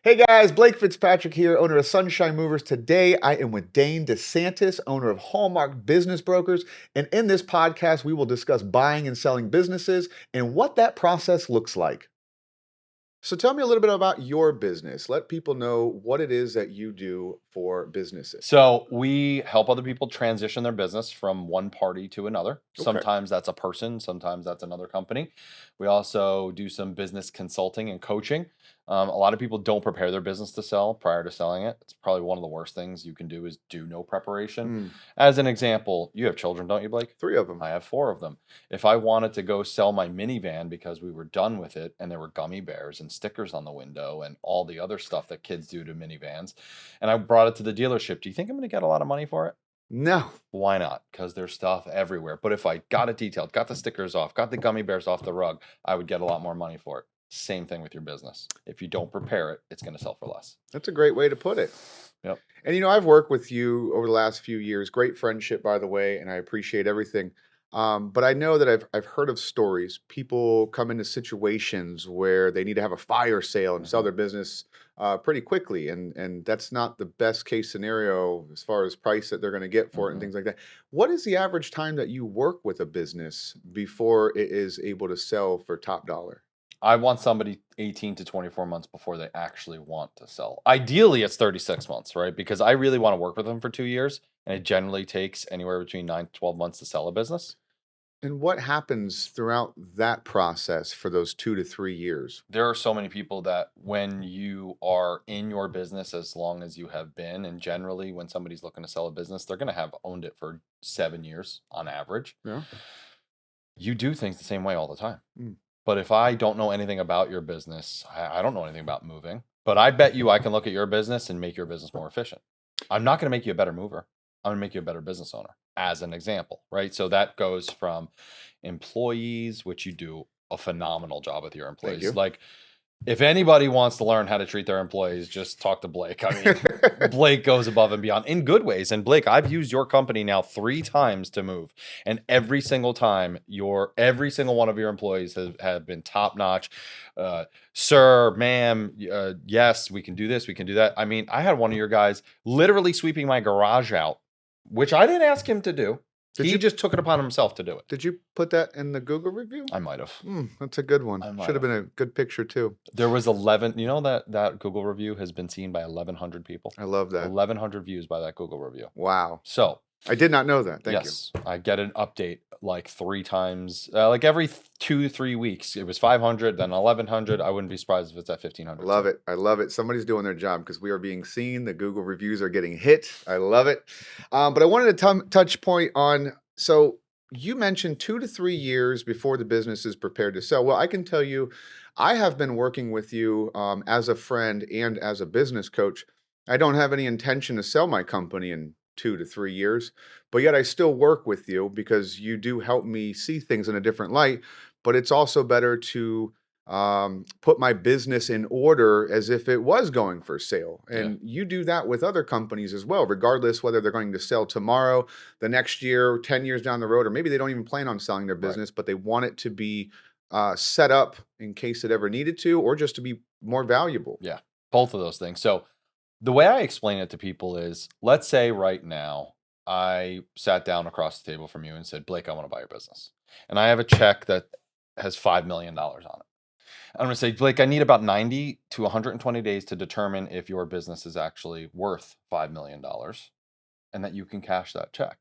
Hey guys, Blake Fitzpatrick here, owner of Sunshine Movers. Today I am with Dane Desantis, owner of Hallmark Business Brokers. And in this podcast, we will discuss buying and selling businesses and what that process looks like. So tell me a little bit about your business. Let people know what it is that you do for businesses. So we help other people transition their business from one party to another. Okay. Sometimes that's a person, sometimes that's another company. We also do some business consulting and coaching. A lot of people don't prepare their business to sell prior to selling it. It's probably one of the worst things you can do is do no preparation. Mm, As an example, you have children, don't you, Blake? 3 of them. I have 4 of them. If I wanted to go sell my minivan because we were done with it and there were gummy bears and stickers on the window and all the other stuff that kids do to minivans, and I brought it to the dealership, do you think I'm going to get a lot of money for it? No. Why not? Because there's stuff everywhere. But if I got it detailed, got the stickers off, got the gummy bears off the rug, I would get a lot more money for it. Same thing with your business. If you don't prepare it, it's going to sell for less. That's a great way to put it. Yep. And I've worked with you over the last few years. Great friendship, by the way, and I appreciate everything. But I know that I've heard of stories. People come into situations where they need to have a fire sale and sell their business pretty quickly, and that's not the best case scenario as far as price that they're going to get for it and things like that. What is the average time that you work with a business before it is able to sell for top dollar? I want somebody 18 to 24 months before they actually want to sell. Ideally, it's 36 months, right? Because I really want to work with them for 2 years, and it generally takes anywhere between 9 to 12 months to sell a business. And what happens throughout that process for those 2 to 3 years? There are so many people that when you are in your business as long as you have been, and generally when somebody's looking to sell a business, they're going to have owned it for 7 years on average. Yeah. You do things the same way all the time. Mm. But if I don't know anything about your business, I don't know anything about moving, but I bet you I can look at your business and make your business more efficient. I'm not going to make you a better mover. I'm going to make you a better business owner, as an example, right? So that goes from employees, which you do a phenomenal job with your Thank employees. you. Like, if anybody wants to learn how to treat their employees, just talk to Blake. I mean, Blake goes above and beyond in good ways. And Blake, I've used your company now 3 times to move. And every single time, every single one of your employees have been top notch. Sir, ma'am, yes, we can do this, we can do that. I mean, I had one of your guys literally sweeping my garage out, which I didn't ask him to do. He just took it upon himself to do it. Did you put that in the Google review? I might have. That's a good one. I might Should have been a good picture too. There was 11. You know that Google review has been seen by 1,100 people. I love that. 1,100 views by that Google review. Wow. So I did not know that. Thank you. yes, I get an update like 3 times, like every 2-3 weeks. It was 500, then 1,100. I wouldn't be surprised if it's at 1,500. I love it. I love it. Somebody's doing their job because we are being seen. The Google reviews are getting hit. I love it. But I wanted to touch point on, so you mentioned 2 to 3 years before the business is prepared to sell. Well, I can tell you, I have been working with you as a friend and as a business coach. I don't have any intention to sell my company in 2 to 3 years, but yet I still work with you because you do help me see things in a different light. But it's also better to put my business in order as if it was going for sale. And you do that with other companies as well, regardless whether they're going to sell tomorrow, the next year, 10 years down the road, or maybe they don't even plan on selling their business, but they want it to be set up in case it ever needed to, or just to be more valuable. Yeah, both of those things. So the way I explain it to people is, let's say right now I sat down across the table from you and said, Blake, I want to buy your business. And I have a check that has $5 million on it. I'm going to say, Blake, I need about 90 to 120 days to determine if your business is actually worth $5 million and that you can cash that check.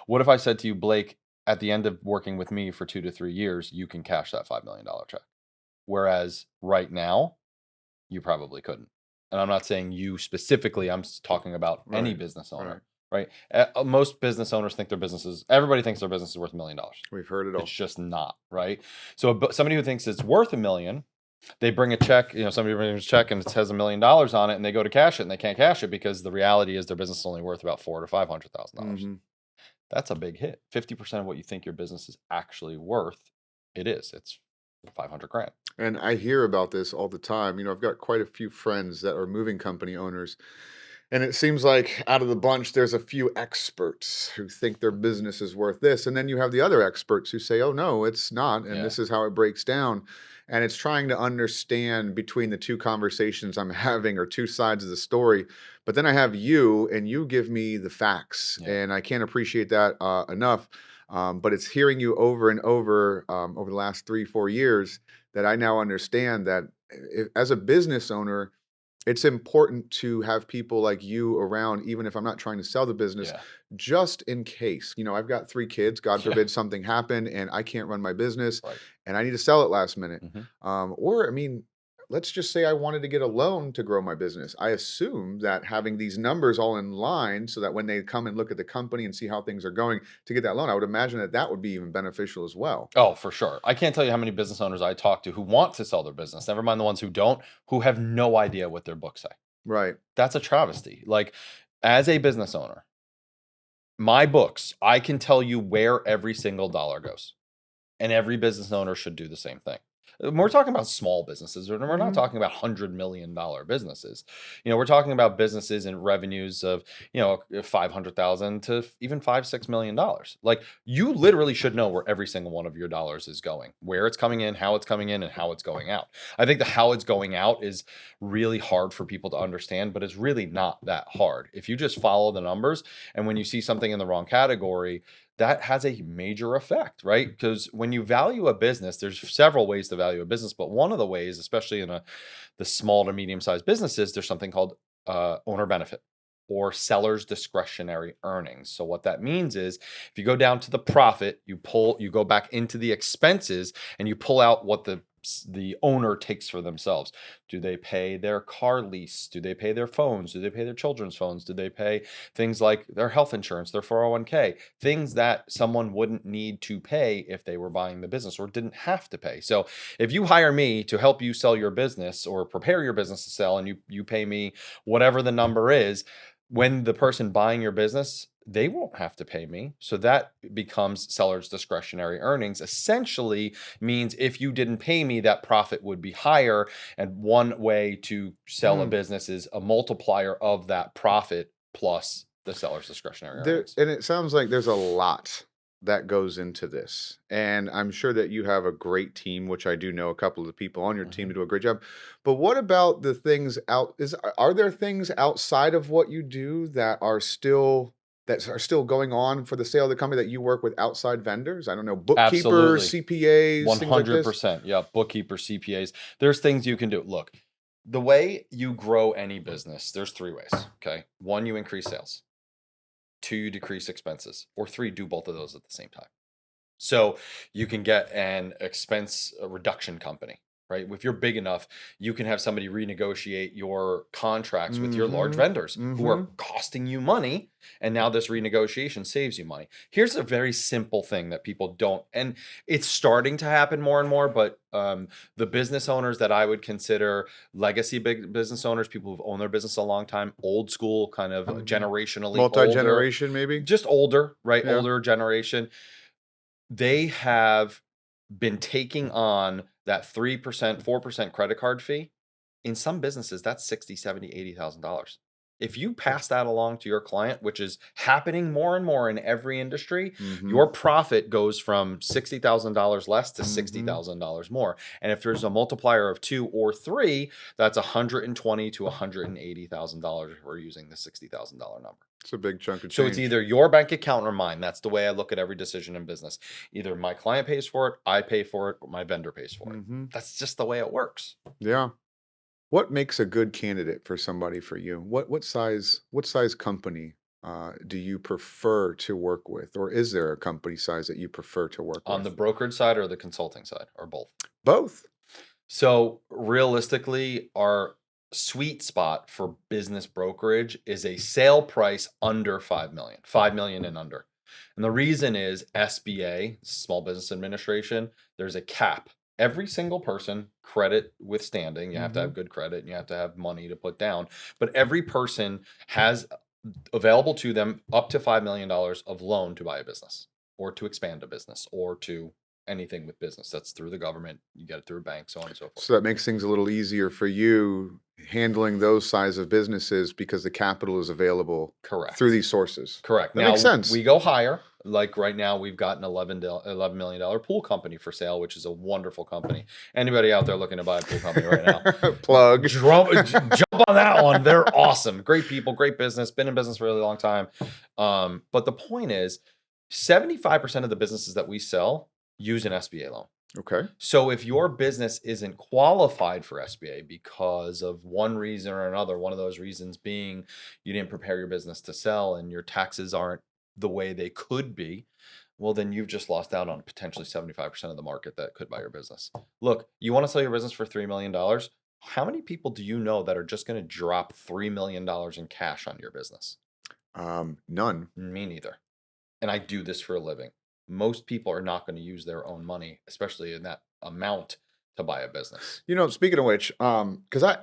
What if I said to you, Blake, at the end of working with me for 2 to 3 years, you can cash that $5 million check? Whereas right now, you probably couldn't. And I'm not saying you specifically, I'm talking about any business owner, right? Most business owners think everybody thinks their business is worth $1 million. We've heard it all. It's just not, right? So somebody who thinks it's worth $1 million, they bring a check, somebody brings a check and it has $1 million on it, and they go to cash it and they can't cash it because the reality is their business is only worth about $400,000 to $500,000. That's a big hit. 50% of what you think your business is actually worth, it's 500 grand. And I hear about this all the time. I've got quite a few friends that are moving company owners. And it seems like out of the bunch, there's a few experts who think their business is worth this. And then you have the other experts who say, oh, no, it's not. And this is how it breaks down. and it's trying to understand between the two conversations I'm having or two sides of the story. But then I have you, and you give me the facts, Yeah. and I can't appreciate that enough. But it's hearing you over and over the last 3, 4 years that I now understand that as a business owner, it's important to have people like you around, even if I'm not trying to sell the business, Yeah. just in case. I've got 3 kids. God Yeah. forbid something happen and I can't run my business Right. and I need to sell it last minute. Mhm. Or, I mean, let's just say I wanted to get a loan to grow my business. I assume that having these numbers all in line so that when they come and look at the company and see how things are going to get that loan, I would imagine that that would be even beneficial as well. Oh, for sure. I can't tell you how many business owners I talk to who want to sell their business, never mind the ones who don't, who have no idea what their books say. Right. That's a travesty. Like, as a business owner, my books, I can tell you where every single dollar goes. And every business owner should do the same thing. We're talking about small businesses. We're not Mhm. talking about $100 million businesses. We're talking about businesses and revenues of 500,000 to even $5, $6 million. Like, you literally should know where every single one of your dollars is going, where it's coming in, how it's coming in, and how it's going out. I think the how it's going out is really hard for people to understand, but it's really not that hard. If you just follow the numbers, and when you see something in the wrong category, that has a major effect, right? Because when you value a business, there's several ways to value a business, but one of the ways, especially in the small to medium sized businesses, there's something called owner benefit or seller's discretionary earnings. So what that means is, if you go down to the profit, you go back into the expenses, and you pull out what the owner takes for themselves. Do they pay their car lease? Do they pay their phones? Do they pay their children's phones? Do they pay things like their health insurance, their 401k, things that someone wouldn't need to pay if they were buying the business or didn't have to pay? So if you hire me to help you sell your business or prepare your business to sell, and you pay me whatever the number is, when the person buying your business, they won't have to pay me. So that becomes seller's discretionary earnings. Essentially means if you didn't pay me, that profit would be higher. And one way to sell a Mm. business is a multiplier of that profit plus the seller's discretionary earnings. And it sounds like there's a lot that goes into this. And I'm sure that you have a great team, which I do know a couple of the people on your team Mhm. to do a great job. But what about the things are there things outside of what you do that are still going on for the sale of the company that you work with outside vendors? I don't know, bookkeepers, Absolutely. CPAs, things like this? 100%. Yeah. Bookkeeper, CPAs. There's things you can do. Look, the way you grow any business, there's 3 ways. Okay. 1, you increase sales. 2, you decrease expenses. Or 3, do both of those at the same time. So you can get an expense reduction company, right? If you're big enough, you can have somebody renegotiate your contracts with your large Mhm. vendors who are Mhm. costing you money. And now this renegotiation saves you money. Here's a very simple thing that people don't, and it's starting to happen more and more, but the business owners that I would consider legacy big business owners, people who've owned their business a long time, old school, kind of Mhm. generationally older, Multi-generation maybe? just older, right? Yeah. Older generation, they have been taking on that 3%, 4% credit card fee. In some businesses, that's 60, 70, $80,000. If you pass that along to your client, which is happening more and more in every industry, Mhm. your profit goes from $60,000 less to Mhm. $60,000 more. And if there's a multiplier of 2 or 3, that's $120 to $180,000 if we're using the $60,000 number. It's a big chunk of So it's change. either your bank account or mine. That's the way I look at every decision in business. Either my client pays for it, I pay for it, or my vendor pays for it. Mhm. That's just the way it works. Yeah. What makes a good candidate for somebody for you? What size company do you prefer to work with, or is there a company size that you prefer to work On the with? brokerage side or the consulting side, or both. Both. So realistically, our sweet spot for business brokerage is a sale price under 5 million, 5 million and under. And the reason is SBA, Small Business Administration, there's a cap. Every single person, credit withstanding, you have to Hmm. have good credit and you have to have money to put down, but every person has available to them up to $5 million of loan to buy a business or to expand a business or to anything with business. That's through the government. You get it through a bank, so on and so forth. So that makes things a little easier for you handling those size of businesses because the capital is available through Correct. these sources. Correct. That makes Now sense. we go higher. Like right now, we've got an $11 million pool company for sale, which is a wonderful company. Anybody out there looking to buy a pool company right now? Plug. Jump on that one. They're awesome. Great people, great business, been in business for a really long time. But the point is, 75% of the businesses that we sell use an SBA loan. Okay. So if your business isn't qualified for SBA because of one reason or another, one of those reasons being you didn't prepare your business to sell and your taxes aren't the way they could be, well, then you've just lost out on potentially 75% of the market that could buy your business. Look, you want to sell your business for $3 million. How many people do you know that are just going to drop $3 million in cash on your business? None. Me neither. And I do this for a living. Most people are not going to use their own money, especially in that amount, to buy a business. Speaking of which, because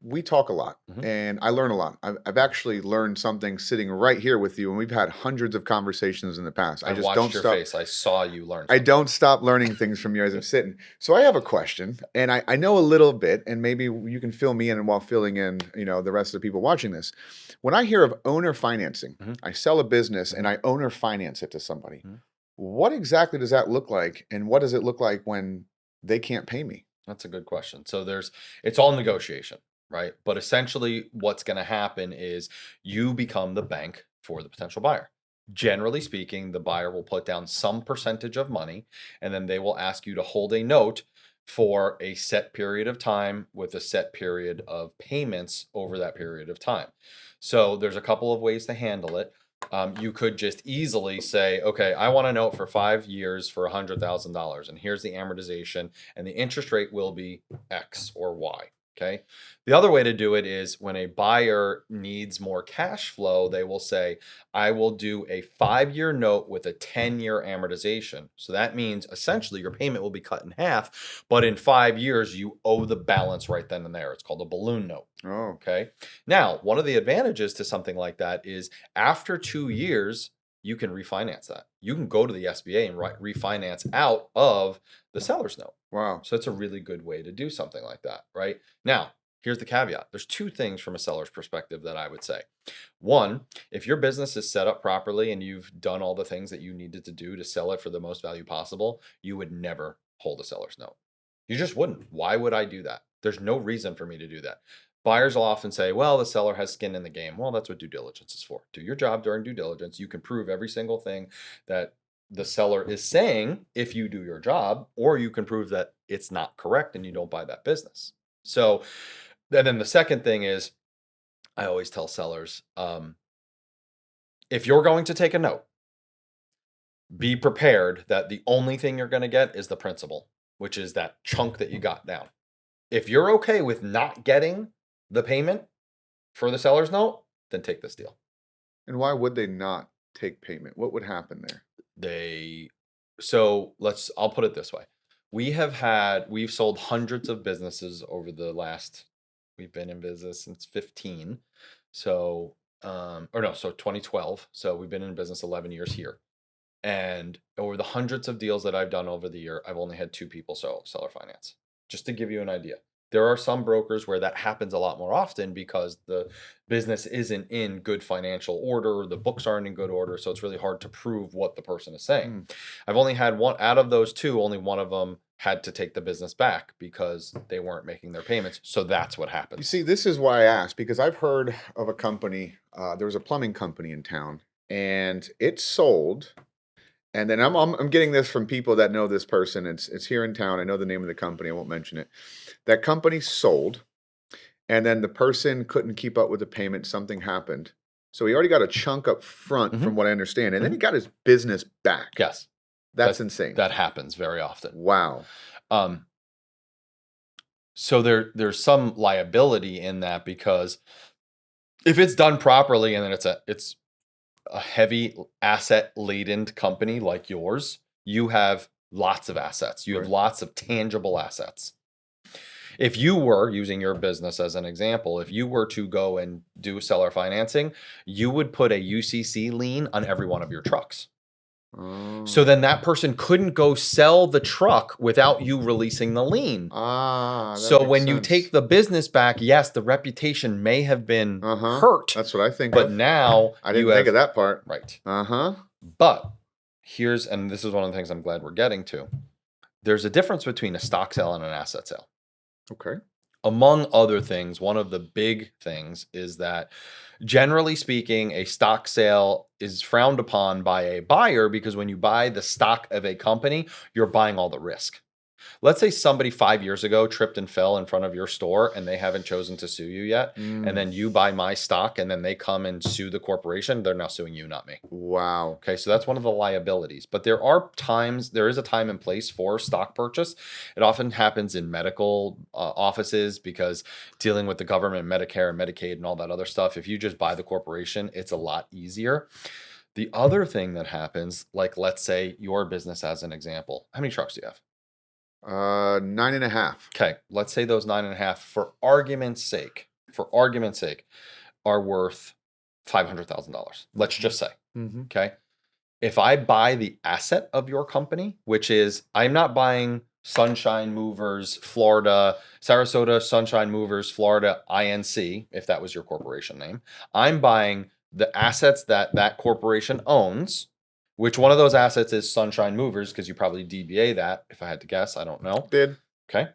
we talk a lot and I learn a lot. I've actually learned something sitting right here with you, and we've had hundreds of conversations in the past. I just watched your face. I saw you learn something. I don't stop learning things from you as I'm sitting. So I have a question, and I know a little bit, and maybe you can fill me in while filling in, the rest of the people watching this. When I hear of owner financing, I sell a business and I owner finance it to somebody. What exactly does that look like, and what does it look like when they can't pay me? That's a good question. So it's all negotiation, right? But essentially what's going to happen is you become the bank for the potential buyer. Generally speaking, the buyer will put down some percentage of money, and then they will ask you to hold a note for a set period of time with a set period of payments over that period of time. So there's a couple of ways to handle it. You could just easily say, okay, I want a note for 5 years for $100,000, and here's the amortization, and the interest rate will be X or Y. Okay. The other way to do it is when a buyer needs more cash flow, they will say, I will do a 5-year note with a 10-year amortization. So that means essentially your payment will be cut in half, but in 5 years, you owe the balance right then and there. It's called a balloon note. Oh. Okay. Now, one of the advantages to something like that is after 2 years, you can refinance that. You can go to the SBA and refinance out of the seller's note. Wow. So it's a really good way to do something like that, right? Now, here's the caveat. There's 2 things from a seller's perspective that I would say. One, if your business is set up properly and you've done all the things that you needed to do to sell it for the most value possible, you would never hold a seller's note. You just wouldn't. Why would I do that? There's no reason for me to do that. Buyers will often say, well, the seller has skin in the game. Well, that's what due diligence is for. Do your job during due diligence. You can prove every single thing that the seller is saying if you do your job, or you can prove that it's not correct and you don't buy that business. So, and then the second thing is, I always tell sellers, if you're going to take a note, be prepared that the only thing you're going to get is the principal, which is that chunk that you got down. If you're okay with not getting the payment for the seller's note, then take this deal. And why would they not take payment? What would happen there? I'll put it this way. We've sold hundreds of businesses over the last, we've been in business since 15. So 2012. So we've been in business 11 years here. And over the hundreds of deals that I've done over the year, I've only had 2 people sell seller finance, just to give you an idea. There are some brokers where that happens a lot more often because the business isn't in good financial order, the books aren't in good order, so it's really hard to prove what the person is saying. I've only had one out of those 2, only one of them had to take the business back because they weren't making their payments. So that's what happens. You see, this is why I asked, because I've heard of a company, there was a plumbing company in town, and it sold. And then I'm getting this from people that know this person. It's here in town. I know the name of the company. I won't mention it. That company sold, and then the person couldn't keep up with the payment. Something happened. So he already got a chunk up front, from what I understand, and then he got his business back. Yes. That's insane. That happens very often. Wow. So there's some liability in that, because if it's done properly and then it's a heavy asset laden company like yours, you have lots of assets. You have lots of tangible assets. If you were using your business as an example, if you were to go and do seller financing, you would put a UCC lien on every one of your trucks. So then that person couldn't go sell the truck without you releasing the lien. So when you take the business back, yes, the reputation may have been hurt. That's what I think. But now I didn't think of that part. Right. But and this is one of the things I'm glad we're getting to. There's a difference between a stock sale and an asset sale. Okay. Among other things, one of the big things is that generally speaking, a stock sale is frowned upon by a buyer because when you buy the stock of a company, you're buying all the risk. Let's say somebody 5 years ago tripped and fell in front of your store and they haven't chosen to sue you yet. And then you buy my stock and then they come and sue the corporation. They're now suing you, not me. Wow. Okay, so that's one of the liabilities. But there is a time and place for stock purchase. It often happens in medical offices because dealing with the government, Medicare and Medicaid and all that other stuff, if you just buy the corporation, it's a lot easier. The other thing that happens, like let's say your business as an example, how many trucks do you have? 9.5. Okay, let's say those 9.5, for argument's sake, are worth $500,000. Let's just say, Mm-hmm. okay? If I buy the asset of your company, which is I'm not buying Sunshine Movers, Florida, Sarasota Sunshine Movers, Florida, INC, if that was your corporation name. I'm buying the assets that that corporation owns, which one of those assets is Sunshine Movers, because you probably DBA that, if I had to guess. I don't know. Did. Okay.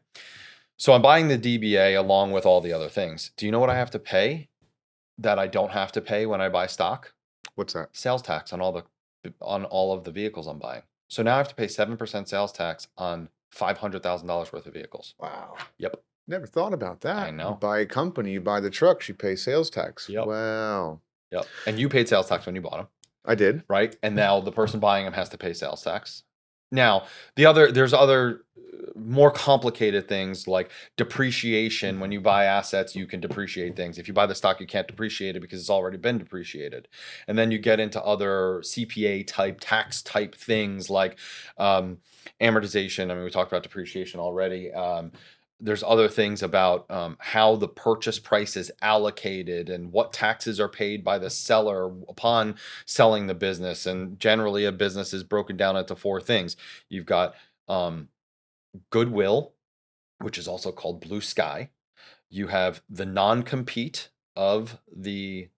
So I'm buying the DBA along with all the other things. Do you know what I have to pay that I don't have to pay when I buy stock? What's that? Sales tax on all of the vehicles I'm buying. So now I have to pay 7% sales tax on $500,000 worth of vehicles. Wow. Yep. Never thought about that. I know. You buy a company, you buy the trucks, you pay sales tax. Yep. Wow. Yep. And you paid sales tax when you bought them, I did. right? And now the person buying them has to pay sales tax. Now, there's other more complicated things like depreciation. When you buy assets, you can depreciate things. If you buy the stock, you can't depreciate it because it's already been depreciated. And then you get into other CPA type, tax type things like amortization. I mean, we talked about depreciation already. There's other things about how the purchase price is allocated and what taxes are paid by the seller upon selling the business. And generally, a business is broken down into 4 things. You've got goodwill, which is also called blue sky. You have the non-compete of the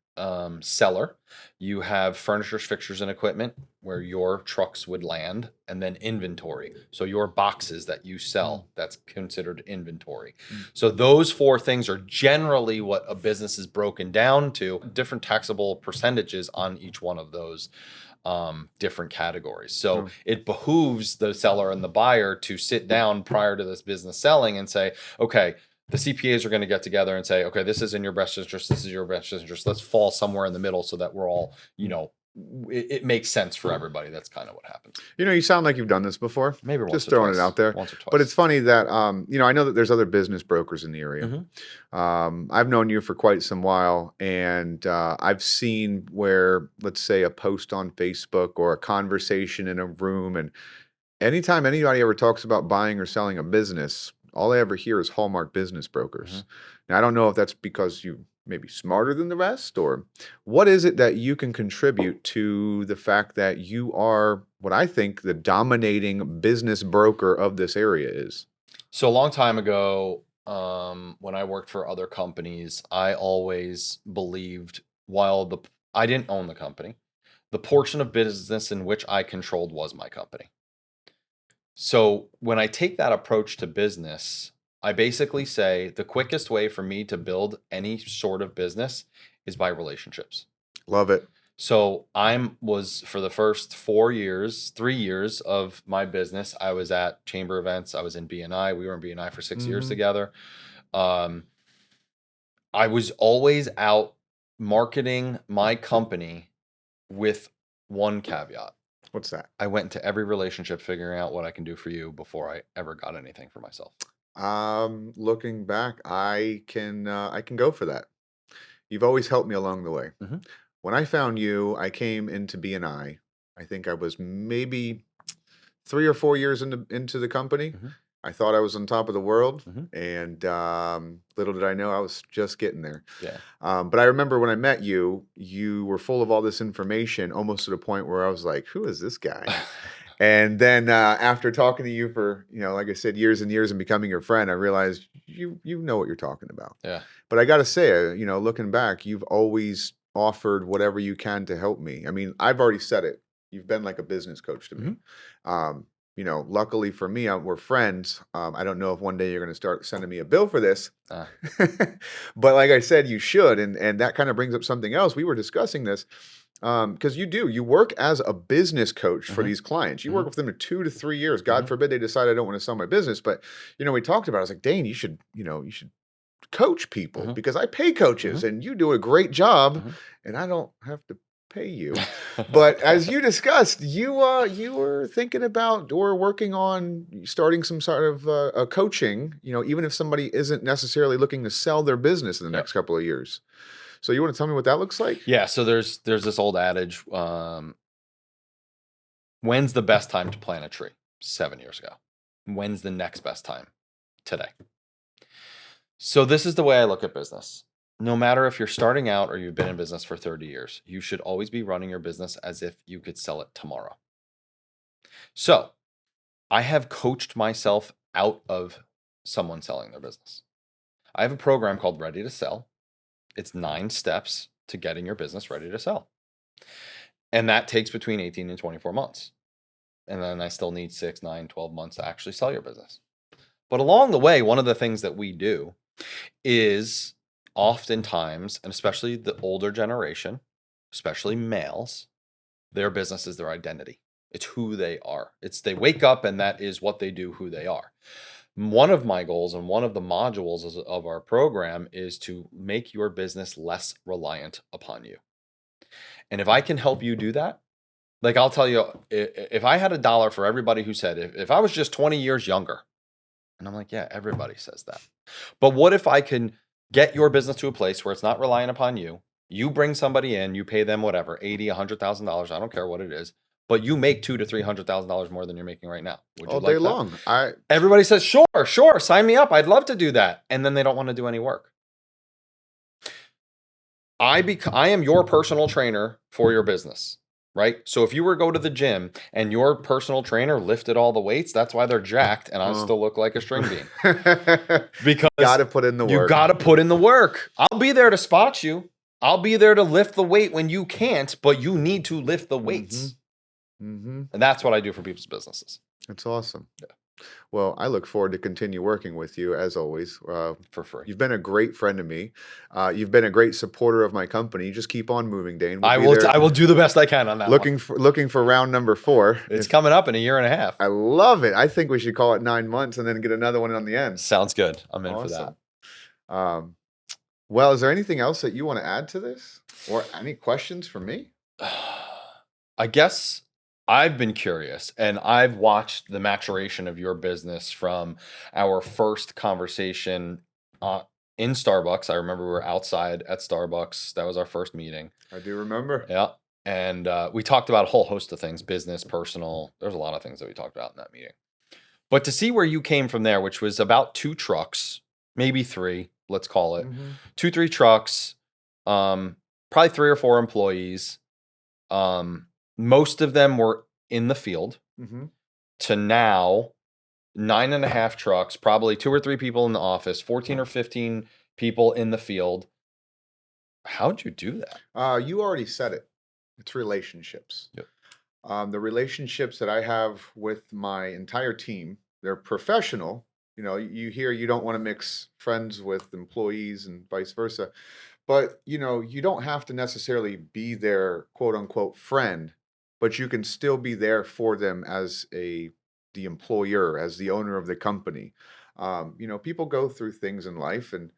seller. You have furniture, fixtures, and equipment where your trucks would land, and then inventory. So your boxes that you sell, that's considered inventory. So those 4 things are generally what a business is broken down to, different taxable percentages on each one of those different categories. So it behooves the seller and the buyer to sit down prior to this business selling and say, okay, the CPAs are going to get together and say, okay, this is in your best interest. This is your best interest. Let's fall somewhere in the middle so that we're all, it makes sense for everybody. That's kind of what happens. You sound like you've done this before. Maybe once Just or throwing twice. it out there. Once or twice. But it's funny that, I know that there's other business brokers in the area. I've known you for quite some while, and I've seen where, let's say, a post on Facebook or a conversation in a room, and anytime anybody ever talks about buying or selling a business, all I ever hear is Hallmark Business Brokers. Now, I don't know if that's because you may be smarter than the rest, or what is it that you can contribute to the fact that you are what I think the dominating business broker of this area is? So a long time ago, when I worked for other companies, I always believed while I didn't own the company, the portion of business in which I controlled was my company. So when I take that approach to business, I basically say the quickest way for me to build any sort of business is by relationships. Love it. So was for the first 3 years of my business, I was at chamber events. I was in BNI. We were in BNI for 6 years together. I was always out marketing my company with one caveat. What's that? I went into every relationship figuring out what I can do for you before I ever got anything for myself. Looking back, I can go for that. You've always helped me along the way. When I found you, I came into BNI. I think I was maybe 3 or 4 years into the company. I thought I was on top of the world, and little did I know I was just getting there. Yeah. But I remember when I met you, you were full of all this information, almost to the point where I was like, "Who is this guy?" And then after talking to you for, like I said, years and years and becoming your friend, I realized you know what you're talking about. Yeah. But I got to say, looking back, you've always offered whatever you can to help me. I mean, I've already said it. you've been like a business coach to me. Mm-hmm. Luckily for me, we're friends. I don't know if one day you're going to start sending me a bill for this, but like I said, you should. And that kind of brings up something else. We were discussing this because you work as a business coach for Mm-hmm. these clients. You Mm-hmm. work with them for 2 to 3 years. God forbid they decide I don't want to sell my business. But, we talked about it. I was like, Dane, you should coach people Mm-hmm. because I pay coaches Mm-hmm. and you do a great job Mm-hmm. and I don't have to pay you. But as you discussed, you were thinking about or working on starting some sort of a coaching, even if somebody isn't necessarily looking to sell their business in the next couple of years. So you want to tell me what that looks like? Yeah. So there's this old adage, when's the best time to plant a tree? 7 years ago. When's the next best time? Today. So this is the way I look at business. No matter if you're starting out or you've been in business for 30 years, you should always be running your business as if you could sell it tomorrow. So I have coached myself out of someone selling their business. I have a program called Ready to Sell. It's 9 steps to getting your business ready to sell. And that takes between 18 and 24 months. And then I still need 6, 9, 12 months to actually sell your business. But along the way, one of the things that we do is oftentimes, and especially the older generation, especially males, their business is their identity. It's who they are. They wake up and that is what they do, who they are. One of my goals and one of the modules of our program is to make your business less reliant upon you. And if I can help you do that, like I'll tell you, if I had $1 for everybody who said, if I was just 20 years younger, and I'm like, yeah, everybody says that. But what if I can get your business to a place where it's not reliant upon you? You bring somebody in, you pay them whatever, $80,000, $100,000, I don't care what it is, but you make $200,000 to $300,000 more than you're making right now. Would you All like day that? long. Everybody says, sure, sign me up. I'd love to do that. And then they don't want to do any work. I am your personal trainer for your business, right? So if you were to go to the gym and your personal trainer lifted all the weights, that's why they're jacked and I still look like a string bean. Because got to put in the work. You got to put in the work. I'll be there to spot you. I'll be there to lift the weight when you can't, but you need to lift the weights. And that's what I do for people's businesses. That's awesome. Yeah. Well, I look forward to continue working with you as always. For free. You've been a great friend to me. You've been a great supporter of my company. Just keep on moving, Dane. I will do the best I can on that. Looking for round number 4. It's coming up in a year and a half. I love it. I think we should call it 9 months and then get another one on the end. Sounds good. I'm in for that. Well, is there anything else that you want to add to this, or any questions for me? I guess I've been curious and I've watched the maturation of your business from our first conversation in Starbucks. I remember we were outside at Starbucks. That was our first meeting. I do remember. Yeah. And we talked about a whole host of things, business, personal. There's a lot of things that we talked about in that meeting. But to see where you came from there, which was about 2 trucks, maybe 3, let's call it, 2, 3 trucks, probably 3 or 4 employees. Most of them were in the field to now 9.5 trucks, probably 2 or 3 people in the office, 14 or 15 people in the field. How'd you do that? You already said it. It's relationships. Yep. The relationships that I have with my entire team, they're professional. You hear you don't want to mix friends with employees and vice versa. But, you don't have to necessarily be their quote unquote friend, but you can still be there for them as the employer, as the owner of the company. People go through things in life, and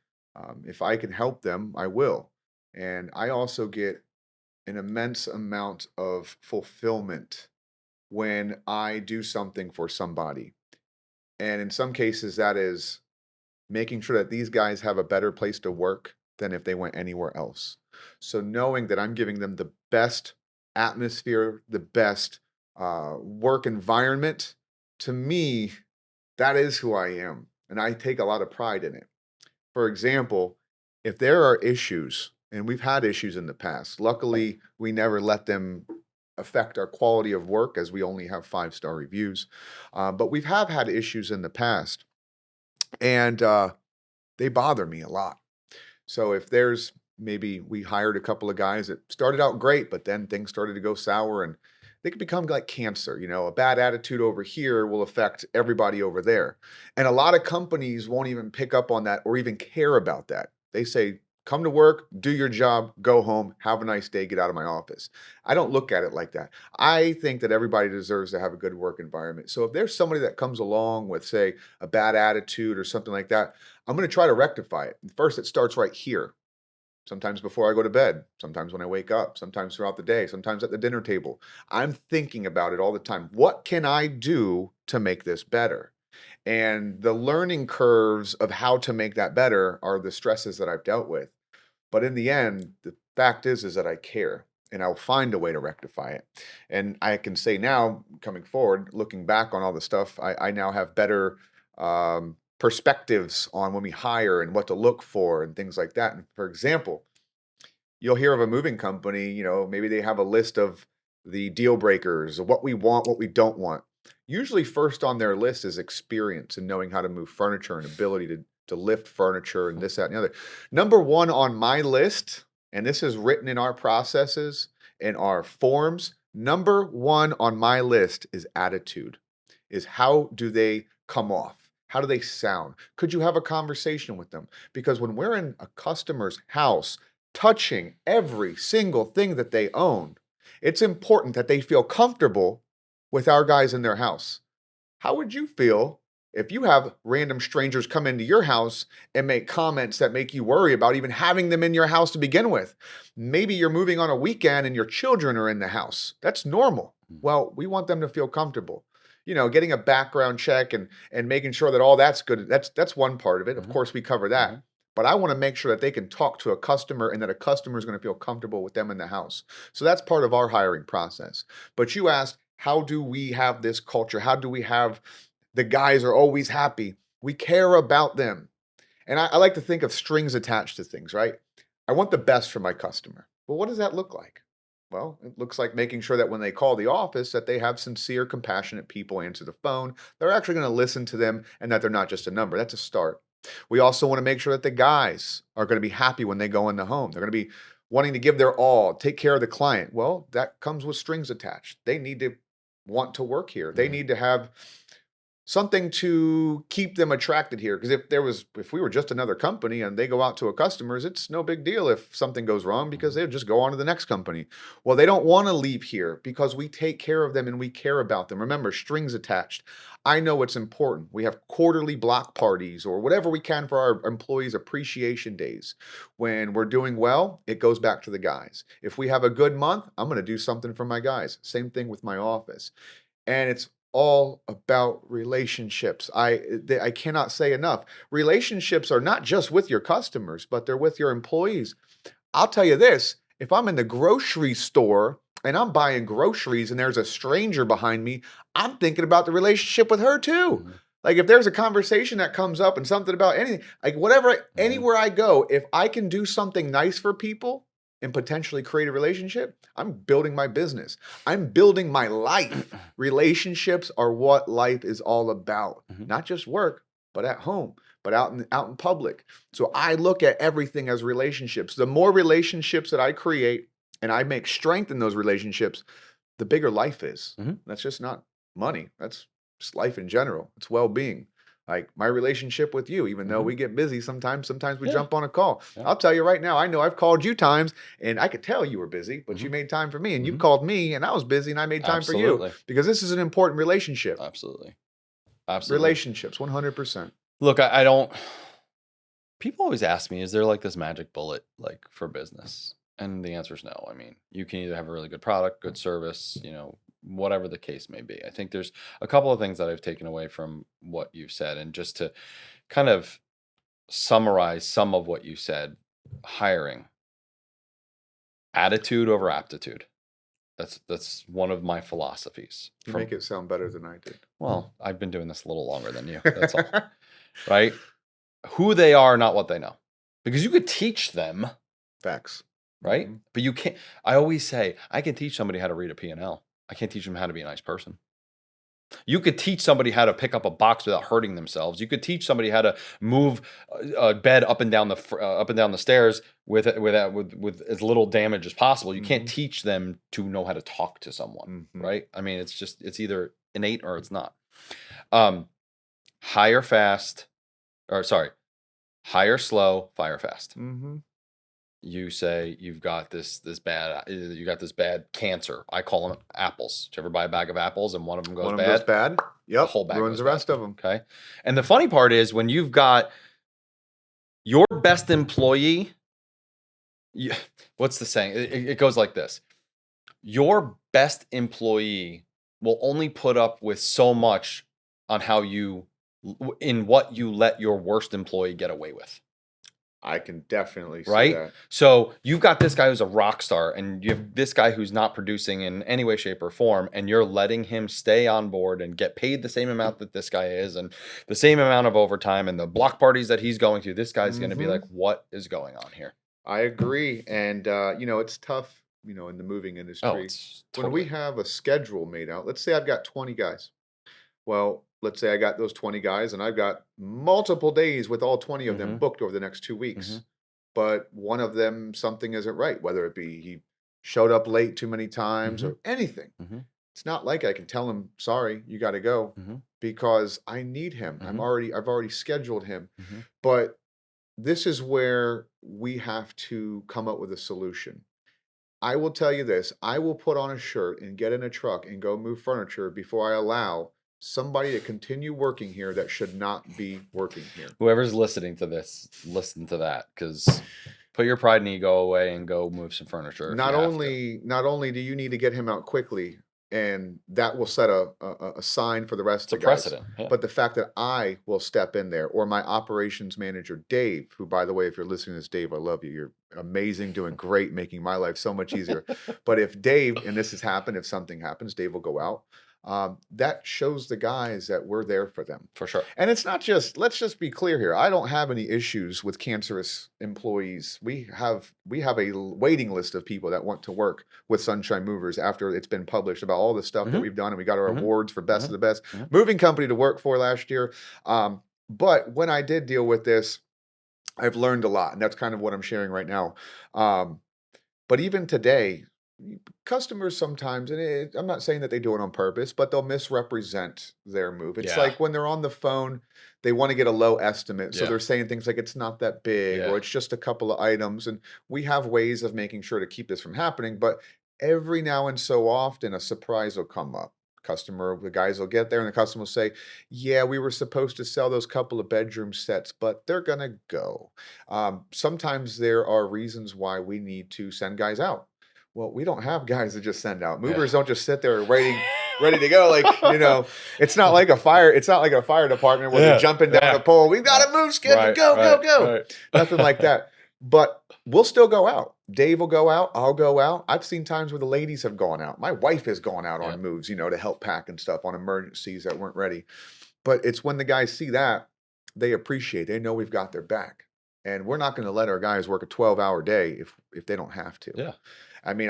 if I can help them, I will. And I also get an immense amount of fulfillment when I do something for somebody. And in some cases, that is making sure that these guys have a better place to work than if they went anywhere else. So knowing that I'm giving them the best atmosphere, the best work environment, to me, that is who I am. And I take a lot of pride in it. For example, if there are issues, and we've had issues in the past, luckily we never let them affect our quality of work as we only have 5-star reviews. But we've had issues in the past, and they bother me a lot. So if maybe we hired a couple of guys that started out great, but then things started to go sour and they can become like cancer. A bad attitude over here will affect everybody over there. And a lot of companies won't even pick up on that or even care about that. They say, come to work, do your job, go home, have a nice day, get out of my office. I don't look at it like that. I think that everybody deserves to have a good work environment. So if there's somebody that comes along with, say, a bad attitude or something like that, I'm going to try to rectify it. First, it starts right here. Sometimes before I go to bed, sometimes when I wake up, sometimes throughout the day, sometimes at the dinner table. I'm thinking about it all the time. What can I do to make this better? And the learning curves of how to make that better are the stresses that I've dealt with. But in the end, the fact is that I care and I'll find a way to rectify it. And I can say now, coming forward, looking back on all the stuff, I now have better perspectives on when we hire and what to look for and things like that. And for example, you'll hear of a moving company, maybe they have a list of the deal breakers, of what we want, what we don't want. Usually first on their list is experience and knowing how to move furniture and ability to lift furniture and this, that, and the other. Number one on my list, and this is written in our processes, in our forms, number one on my list is attitude, is how do they come off? How do they sound? Could you have a conversation with them? Because when we're in a customer's house, touching every single thing that they own, it's important that they feel comfortable with our guys in their house. How would you feel if you have random strangers come into your house and make comments that make you worry about even having them in your house to begin with? Maybe you're moving on a weekend and your children are in the house. That's normal. Well, we want them to feel comfortable. Getting a background check and making sure that all that's good. That's one part of it. Of course, we cover that. But I want to make sure that they can talk to a customer and that a customer is going to feel comfortable with them in the house. So that's part of our hiring process. But you asked, how do we have this culture? How do we have the guys are always happy? We care about them. And I like to think of strings attached to things, right? I want the best for my customer. Well, what does that look like? Well, it looks like making sure that when they call the office that they have sincere, compassionate people answer the phone. They're actually going to listen to them and that they're not just a number. That's a start. We also want to make sure that the guys are going to be happy when they go in the home. They're going to be wanting to give their all, take care of the client. Well, that comes with strings attached. They need to want to work here. They need to have something to keep them attracted here. Because if we were just another company and they go out to a customers, it's no big deal if something goes wrong because they'll just go on to the next company. Well, they don't want to leave here because we take care of them and we care about them. Remember, strings attached. I know it's important. We have quarterly block parties or whatever we can for our employees' appreciation days. When we're doing well, it goes back to the guys. If we have a good month, I'm going to do something for my guys. Same thing with my office. And it's all about relationships. I cannot say enough. Relationships are not just with your customers, but they're with your employees. I'll tell you this, if I'm in the grocery store and I'm buying groceries and there's a stranger behind me, I'm thinking about the relationship with her too. Like if there's a conversation that comes up and something about anything, like whatever, anywhere I go, if I can do something nice for people and potentially create a relationship, I'm building my business. I'm building my life. Relationships are what life is all about. Not just work, but at home, but out in public. So I look at everything as relationships. The more relationships that I create and I make strength in those relationships, the bigger life is. That's just not money. That's just life in general. It's well-being. Like my relationship with you, even though we get busy sometimes we jump on a call. I'll tell you right now, I know I've called you times and I could tell you were busy, but you made time for me, and you've called me and I was busy and I made time for you because this is an important relationship. Absolutely. Relationships, 100%. Look, I don't, people always ask me, is there like this magic bullet like for business? And the answer is no. I mean, you can either have a really good product, good service, whatever the case may be. I think there's a couple of things that I've taken away from what you've said. And just to kind of summarize some of what you said, hiring, attitude over aptitude. That's one of my philosophies. You make it sound better than I did. Well, I've been doing this a little longer than you. That's all. Right? Who they are, not what they know. Because you could teach them. Facts. Right? But you can't. I always say, I can teach somebody how to read a P&L. I can't teach them how to be a nice person. You could teach somebody how to pick up a box without hurting themselves. You could teach somebody how to move a bed up and down the stairs with as little damage as possible. You can't Mhm. teach them to know how to talk to someone, Mhm. right? I mean, it's either innate or it's not. Um, hire fast, or sorry, hire slow, fire fast. Mhm. You say you got this bad cancer. I call them apples. Did you ever buy a bag of apples and one of them goes One of them goes bad? bad. The Yep. whole bag Ruins goes the bad. rest of them. Okay. And the funny part is when you've got your best employee, you, what's the saying? It goes like this: your best employee will only put up with so much on in what you let your worst employee get away with. I can definitely see Right? that. So you've got this guy who's a rock star, and you have this guy who's not producing in any way, shape, or form, and you're letting him stay on board and get paid the same amount that this guy is, and the same amount of overtime, and the block parties that he's going to. This guy's going to be like, Mhm. what is going on here? I agree. And it's tough, in the moving Oh, industry. it's When we totally. have a schedule made out, let's say I've got 20 guys. Well, let's say I got those 20 guys and I've got multiple days with all 20 of them Mm-hmm. booked over the next 2 Mm-hmm. weeks. But one of them, something isn't right, whether it be he showed up late too many times Mm-hmm. or anything. Mm-hmm. It's not like I can tell him, sorry, you got to go Mm-hmm. because I need him. Mm-hmm. I've already scheduled him. Mm-hmm. But this is where we have to come up with a solution. I will tell you this, I will put on a shirt and get in a truck and go move furniture before I allow somebody to continue working here that should not be working here. Whoever's listening to this, listen to that, because put your pride and ego away and go move some furniture if you have to. Not only do you need to get him out quickly, and that will set a sign for the rest It's of a the guys, precedent. Yeah. but the fact that I will step in there, or my operations manager, Dave, who, by the way, if you're listening to this, Dave, I love you. You're amazing, doing great, making my life so much easier. But if Dave, and this has happened, if something happens, Dave will go out. That shows the guys that we're there for them. For sure. And it's not just, let's just be clear here. I don't have any issues with cancerous employees. We have a waiting list of people that want to work with Sunshine Movers after it's been published about all the stuff that Mm-hmm. we've done, and we got our Mm-hmm. awards for best of the best Mm-hmm. moving company to work for last year. But when I did deal with this, I've learned a lot, and that's kind of what I'm sharing right now. Um, but even today, customers sometimes, and I'm not saying that they do it on purpose, but they'll misrepresent their move. It's Yeah. like when they're on the phone, they want to get a low estimate. So Yeah. they're saying things like it's not that big Yeah. or it's just a couple of items. And we have ways of making sure to keep this from happening. But every now and so often, a surprise will come up. The guys will get there and the customer will say, yeah, we were supposed to sell those couple of bedroom sets, but they're going to go. Sometimes there are reasons why we need to send guys out. Well, we don't have guys that just send out. Yeah. Movers don't just sit there waiting, ready to go. It's not like a fire. It's not like a fire department where they're jumping down a pole. We've got a move schedule. Right, Go, right, go, go. right. Nothing like that. But we'll still go out. Dave will go out. I'll go out. I've seen times where the ladies have gone out. My wife has gone out Yeah. on moves, to help pack and stuff on emergencies that weren't ready. But it's when the guys see that, they appreciate. They know we've got their back. And we're not going to let our guys work a 12-hour day if they don't have to. Yeah. I mean,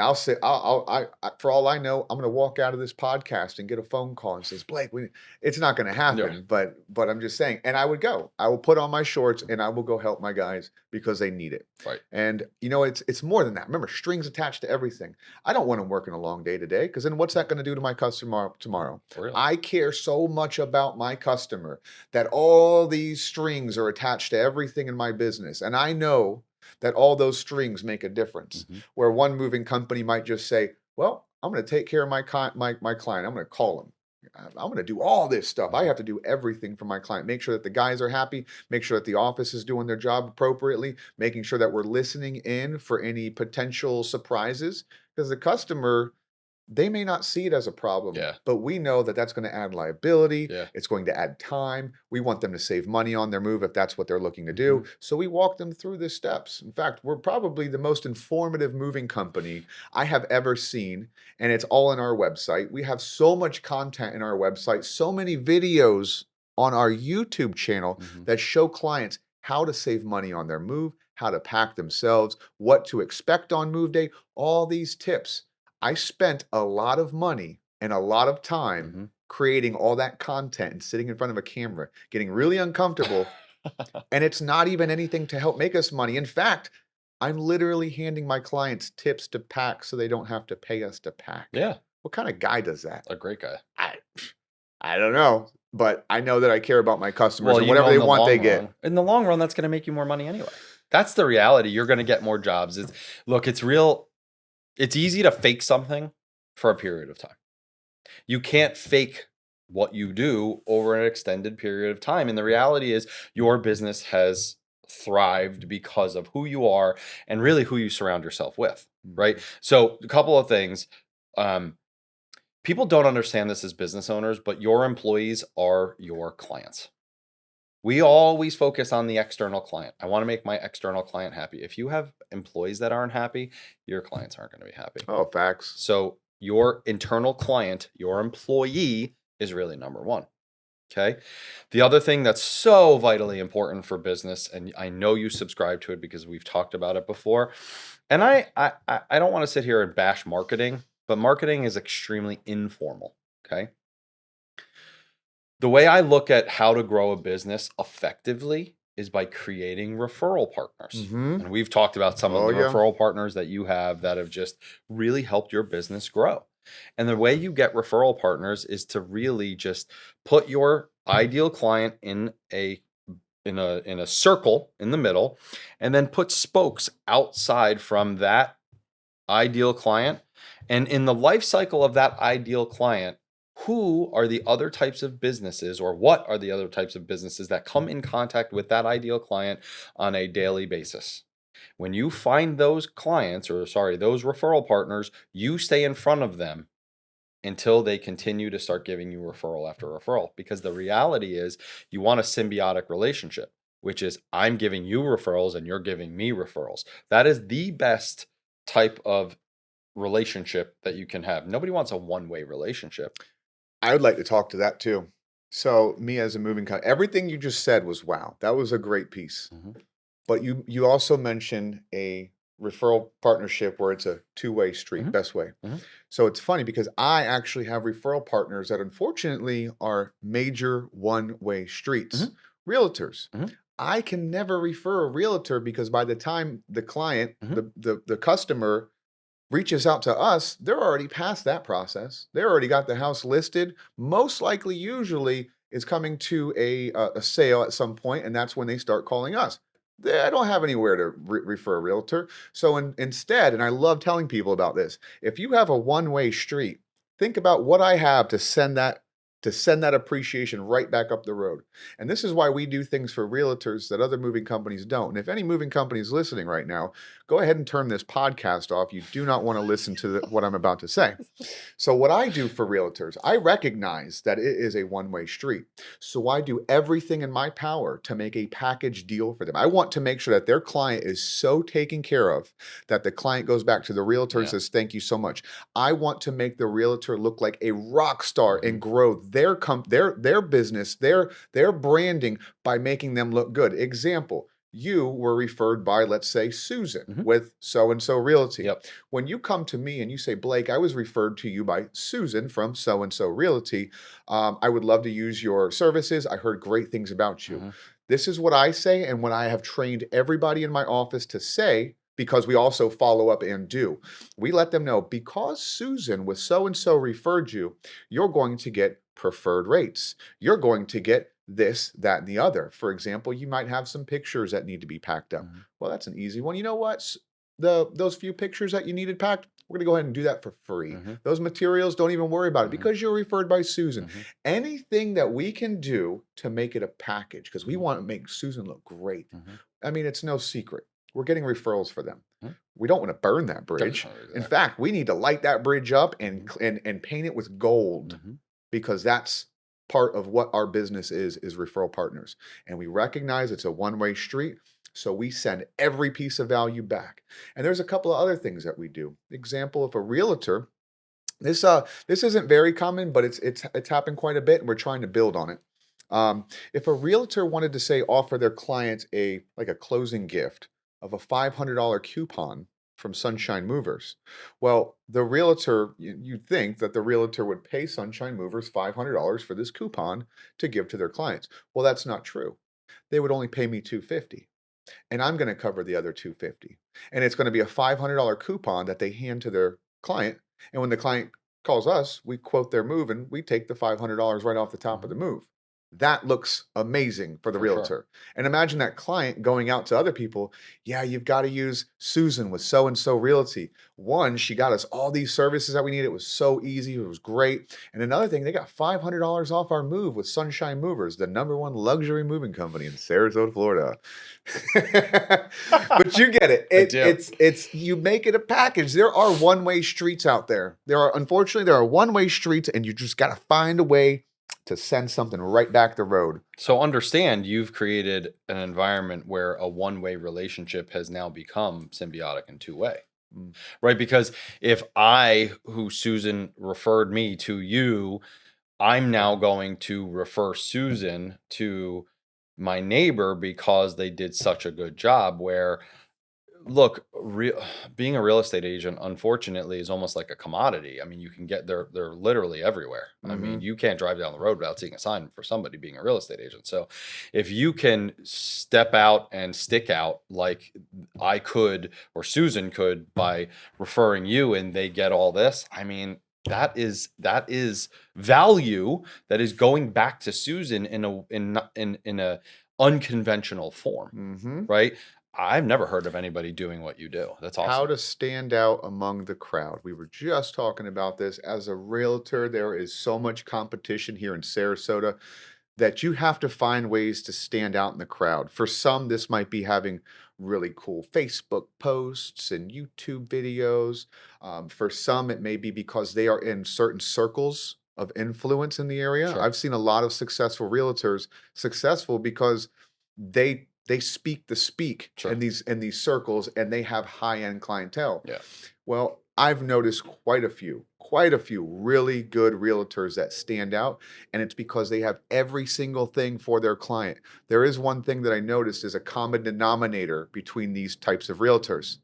for all I know, I'm going to walk out of this podcast and get a phone call and says, Blake, it's not going to happen, but I'm just saying. And I would go. I will put on my shorts and I will go help my guys because they need it. Right. And it's more than that. Remember, strings attached to everything. I don't want them working a long day today because then what's that going to do to my customer tomorrow? For real. I care so much about my customer that all these strings are attached to everything in my business. And I know that all those strings make a difference. Mm-hmm. Where one moving company might just say, well, I'm going to take care of my client. I'm going to call him. I'm going to do all this stuff. I have to do everything for my client. Make sure that the guys are happy. Make sure that the office is doing their job appropriately. Making sure that we're listening in for any potential surprises. Because the customer, they may not see it as a problem, but we know that that's going to add liability. Yeah. It's going to add time. We want them to save money on their move if that's what they're looking to do. Mm-hmm. So we walk them through the steps. In fact, we're probably the most informative moving company I have ever seen, and it's all in our website. We have so much content in our website, so many videos on our YouTube channel that show clients how to save money on their move, how to pack themselves, what to expect on move day, all these tips. I spent a lot of money and a lot of time creating all that content and sitting in front of a camera, getting really uncomfortable, and it's not even anything to help make us money. In fact, I'm literally handing my clients tips to pack so they don't have to pay us to pack. Yeah, What kind of guy does that? a great guy. I I don't know, but I know that I care about my customers, Well, and you know, whatever they want, they get. in the long run, that's going to make you more money anyway. That's the reality. You're going to get more jobs. Look, it's real. It's easy to fake something for a period of time. You can't fake what you do over an extended period of time. And the reality is your business has thrived because of who you are and really who you surround yourself with, right? So a couple of things. People don't understand this as business owners, but your employees are your clients. We always focus on the external client. I want to make my external client happy. If you have employees that aren't happy, your clients aren't going to be happy. Oh, facts. So your internal client, your employee, is really number one. Okay. The other thing that's so vitally important for business, and I know you subscribe to it because we've talked about it before. And I don't want to sit here and bash marketing, but marketing is extremely informal. Okay. The way I look at how to grow a business effectively is by creating referral partners. And we've talked about some of the referral partners that you have that have just really helped your business grow. And the way you get referral partners is to really just put your ideal client in a circle in the middle, and then put spokes outside from that ideal client. And in the life cycle of that ideal client, who are the other types of businesses, or what are the other types of businesses that come in contact with that ideal client on a daily basis? When you find those clients, those referral partners, you stay in front of them until they continue to start giving you referral after referral. Because the reality is you want a symbiotic relationship, which is I'm giving you referrals and you're giving me referrals. That is the best type of relationship that you can have. Nobody wants a one-way relationship. I would like to talk to that too. So me as a moving company, everything you just said was wow. That was a great piece. But you also mentioned a referral partnership where it's a two-way street, best way. So it's funny because I actually have referral partners that unfortunately are major one-way streets, realtors. I can never refer a realtor because by the time the client, the customer reaches out to us, they're already past that process. They already got the house listed. Most likely, usually, is coming to a sale at some point, and that's when they start calling us. I don't have anywhere to refer a realtor. So instead, and I love telling people about this, if you have a one-way street, think about what I have to send that appreciation right back up the road. And this is why we do things for realtors that other moving companies don't. And if any moving company is listening right now, go ahead and turn this podcast off. You do not want to listen to what I'm about to say. So what I do for realtors, I recognize that it is a one-way street. So I do everything in my power to make a package deal for them. I want to make sure that their client is so taken care of that the client goes back to the realtor and says, thank you so much. I want to make the realtor look like a rock star and grow their business, their branding by making them look good. Example, you were referred by, let's say, Susan with so-and-so Realty. When you come to me and you say, Blake, I was referred to you by Susan from so-and-so Realty. I would love to use your services. I heard great things about you. This is what I say and what I have trained everybody in my office to say, because we also follow up and do. We let them know, because Susan with so-and-so referred you, you're going to get preferred rates. You're going to get this, that, and the other. For example, you might have some pictures that need to be packed up. Well, that's an easy one. You know what? Those few pictures that you needed packed, we're going to go ahead and do that for free. Those materials, don't even worry about it because you're referred by Susan. Anything that we can do to make it a package, because we want to make Susan look great. I mean, it's no secret. We're getting referrals for them. We don't want to burn that bridge. In fact, we need to light that bridge up and paint it with gold, because that's part of what our business is referral partners. And we recognize it's a one-way street, so we send every piece of value back. And there's a couple of other things that we do. Example, if a realtor, this isn't very common, but it's happened quite a bit, and we're trying to build on it. If a realtor wanted to say offer their clients a closing gift of a $500 coupon from Sunshine Movers. Well, the realtor, you'd think that the realtor would pay Sunshine Movers $500 for this coupon to give to their clients. Well, that's not true. They would only pay me $250, and I'm going to cover the other $250. And it's going to be a $500 coupon that they hand to their client. And when the client calls us, we quote their move and we take the $500 right off the top of the move. That looks amazing for the For sure. realtor. And imagine that client going out to other people. Yeah, you've got to use Susan with so and so realty. One, she got us all these services that we needed. It was so easy. It was great. And another thing, they got $500 off our move with Sunshine Movers, the #1 luxury moving company in Sarasota, Florida. But you get it. I do. It's you make it a package. There are one-way streets out there. Unfortunately, there are one-way streets, and you just got to find a way to send something right back the road. So understand, you've created an environment where a one-way relationship has now become symbiotic and two-way, right? Because if who Susan referred me to you, I'm now going to refer Susan to my neighbor because they did such a good job. Where, look, being a real estate agent, unfortunately, is almost like a commodity. I mean, you can get they're literally everywhere. I mean, you can't drive down the road without seeing a sign for somebody being a real estate agent. So if you can step out and stick out like I could or Susan could by referring you, and they get all this, I mean, that is value that is going back to Susan in a unconventional form, right? I've never heard of anybody doing what you do. That's awesome. How to stand out among the crowd. We were just talking about this. As a realtor, there is so much competition here in Sarasota that you have to find ways to stand out in the crowd. For some, this might be having really cool Facebook posts and YouTube videos. For some, it may be because they are in certain circles of influence in the area. Sure. I've seen a lot of successful realtors successful because they speak the speak Sure. in these circles, and they have high-end clientele. Yeah. Well, I've noticed quite a few really good realtors that stand out, and it's because they have every single thing for their client. There is one thing that I noticed is a common denominator between these types of realtors.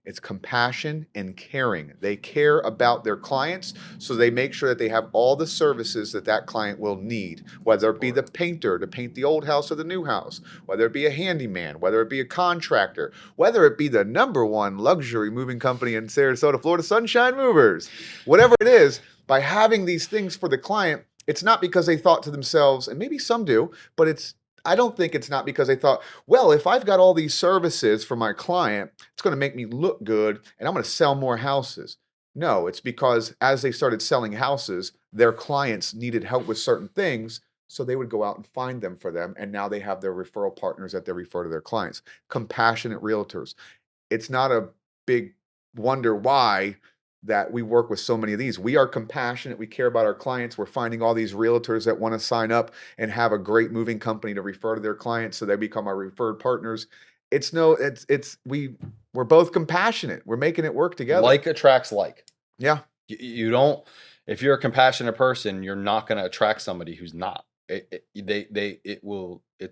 It's compassion and caring. They care about their clients, so they make sure that they have all the services that that client will need, whether it be the painter to paint the old house or the new house, whether it be a handyman, whether it be a contractor, whether it be the #1 luxury moving company in Sarasota, Florida, Sunshine Movers. Whatever it is, by having these things for the client, it's not because they thought to themselves, and maybe some do, but I don't think it's not because they thought, well, if I've got all these services for my client, it's going to make me look good and I'm going to sell more houses. No, it's because as they started selling houses, their clients needed help with certain things. So they would go out and find them for them. And now they have their referral partners that they refer to their clients. Compassionate realtors. It's not a big wonder why that we work with so many of these. We are compassionate. We care about our clients. We're finding all these realtors that want to sign up and have a great moving company to refer to their clients, so they become our referred partners. We're both compassionate. We're making it work together. Like attracts like. Yeah. You don't, if you're a compassionate person, you're not going to attract somebody who's not. It's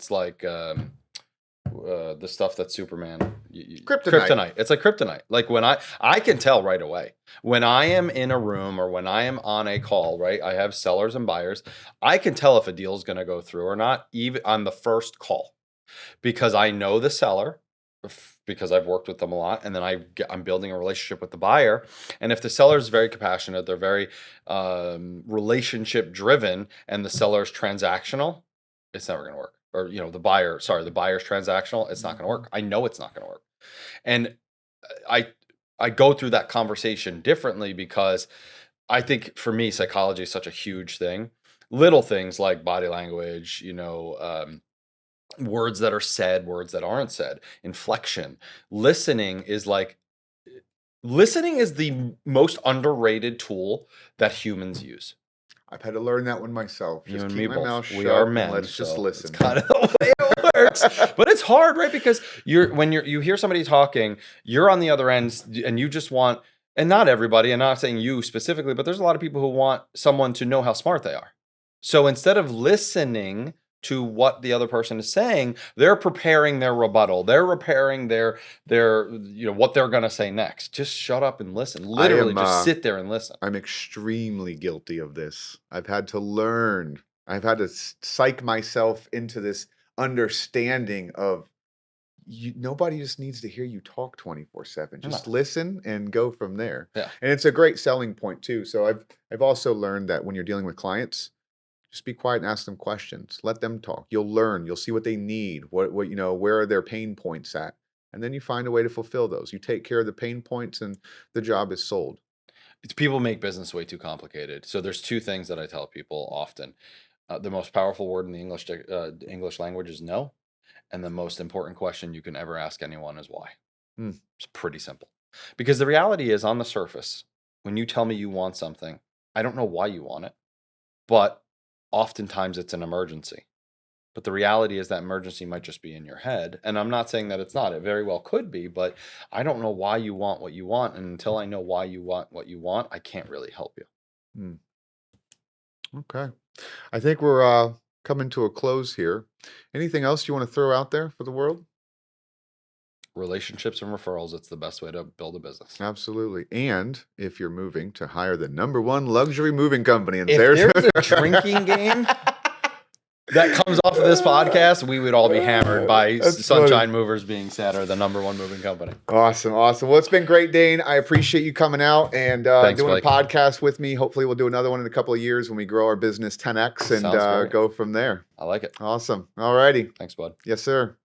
like the stuff that Superman kryptonite. It's like kryptonite. Like when I can tell right away when I am in a room or when I am on a call, right? I have sellers and buyers. I can tell if a deal is going to go through or not, even on the first call, because I know the seller, because I've worked with them a lot, and then I'm building a relationship with the buyer. And if the seller is very compassionate, they're very relationship driven, and the seller is transactional, it's never going to work. Or, the buyer's transactional, it's not going to work. I know it's not going to work. And I go through that conversation differently because I think for me, psychology is such a huge thing. Little things like body language, words that are said, words that aren't said, inflection. Listening is the most underrated tool that humans use. I've had to learn that one myself. You Just and keep me my both. mouth shut. We are men. Let's just listen. It's kind of the way it works. But it's hard, right? Because when you hear somebody talking, you're on the other end, and you just want, and not everybody, I'm not saying you specifically, but there's a lot of people who want someone to know how smart they are. So instead of listening to what the other person is saying, they're preparing their rebuttal. They're preparing their what they're going to say next. Just shut up and listen. Literally just sit there and listen. I'm extremely guilty of this. I've had to learn. I've had to psych myself into this understanding of nobody just needs to hear you talk 24/7. Just listen and go from there. Yeah. And it's a great selling point too. So I've also learned that when you're dealing with clients, just be quiet and ask them questions. Let them talk. You'll learn. You'll see what they need. What where are their pain points at? And then you find a way to fulfill those. You take care of the pain points and the job is sold. People make business way too complicated. So there's two things that I tell people often. The most powerful word in the English language is no. And the most important question you can ever ask anyone is why. It's pretty simple. Because the reality is, on the surface, when you tell me you want something, I don't know why you want it, but oftentimes it's an emergency. But the reality is that emergency might just be in your head. And I'm not saying that it's not. It very well could be, but I don't know why you want what you want. And until I know why you want what you want, I can't really help you. Okay. I think we're coming to a close here. Anything else you want to throw out there for the world? Relationships and referrals, it's the best way to build a business. Absolutely. And if you're moving, to hire the #1 luxury moving company in If Sarasota. there's a drinking game that comes off of this podcast, we would all be hammered by Sunshine Movers being said are the #1 moving company. Awesome. Well, it's been great, Dane. I appreciate you coming out and Thanks, doing Blake. a podcast with me. Hopefully we'll do another one in a couple of years when we grow our business 10x and Sounds great. go from there. I like it. Awesome. All righty. Thanks, bud. Yes, sir.